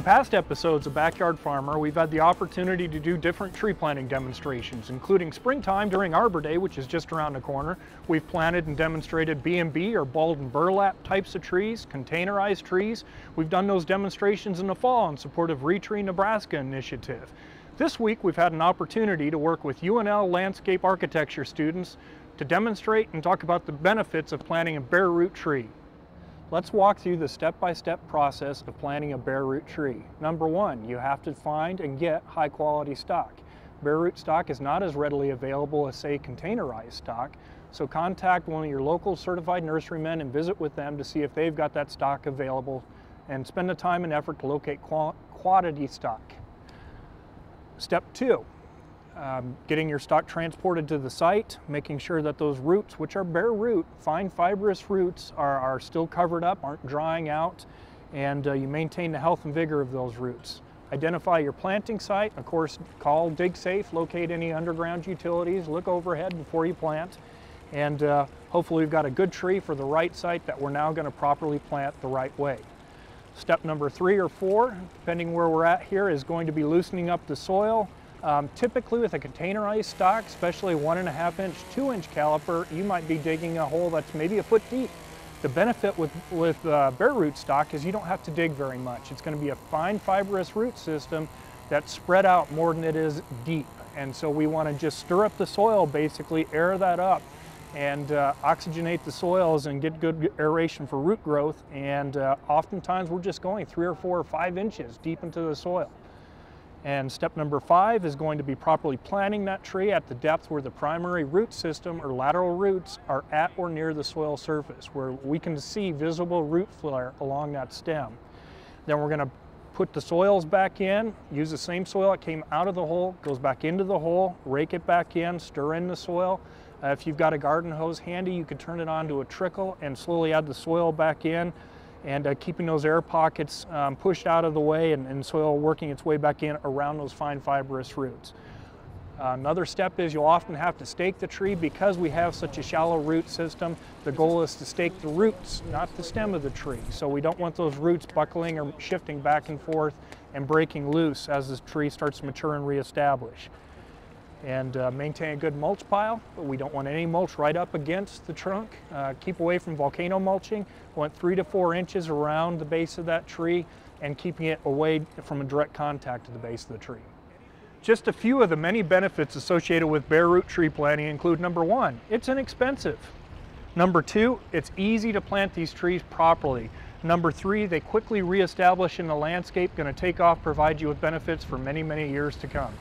past episodes of Backyard Farmer, we've had the opportunity to do different tree planting demonstrations, including springtime during Arbor Day, which is just around the corner. We've planted and demonstrated B&B or bald and burlap types of trees, containerized trees. We've done those demonstrations in the fall in support of Retree Nebraska initiative. This week we've had an opportunity to work with UNL landscape architecture students to demonstrate and talk about the benefits of planting a bare root tree. Let's walk through the step-by-step process of planting a bare root tree. Number one, you have to find and get high quality stock. Bare root stock is not as readily available as, say, containerized stock, so contact one of your local certified nurserymen and visit with them to see if they've got that stock available, and spend the time and effort to locate quality stock. Step two, getting your stock transported to the site, making sure that those roots, which are bare root, fine fibrous roots, are still covered up, aren't drying out, and you maintain the health and vigor of those roots. Identify your planting site. Of course, call DigSafe, locate any underground utilities, look overhead before you plant, and hopefully we've got a good tree for the right site that we're now going to properly plant the right way. Step number 3 or 4, depending where we're at here, is going to be loosening up the soil. Typically with a containerized stock, especially 1.5 inch, 2 inch caliper, you might be digging a hole that's maybe a foot deep. The benefit with bare root stock is you don't have to dig very much. It's going to be a fine fibrous root system that's spread out more than it is deep. And so we want to just stir up the soil, basically air that up, and oxygenate the soils and get good aeration for root growth. And oftentimes we're just going 3 or 4 or 5 inches deep into the soil. And step number 5 is going to be properly planting that tree at the depth where the primary root system or lateral roots are at or near the soil surface, where we can see visible root flare along that stem. Then we're going to put the soils back in, use the same soil that came out of the hole, goes back into the hole, rake it back in, stir in the soil. If you've got a garden hose handy, you could turn it on to a trickle and slowly add the soil back in, and keeping those air pockets pushed out of the way, and soil working its way back in around those fine fibrous roots. Another step is you'll often have to stake the tree. Because we have such a shallow root system, the goal is to stake the roots, not the stem of the tree. So we don't want those roots buckling or shifting back and forth and breaking loose as the tree starts to mature and reestablish. And maintain a good mulch pile. We don't want any mulch right up against the trunk. Keep away from volcano mulching. We want 3 to 4 inches around the base of that tree and keeping it away from a direct contact to the base of the tree. Just a few of the many benefits associated with bare root tree planting include: number 1, it's inexpensive. Number 2, it's easy to plant these trees properly. Number 3, they quickly reestablish in the landscape, going to take off, provide you with benefits for many, many years to come.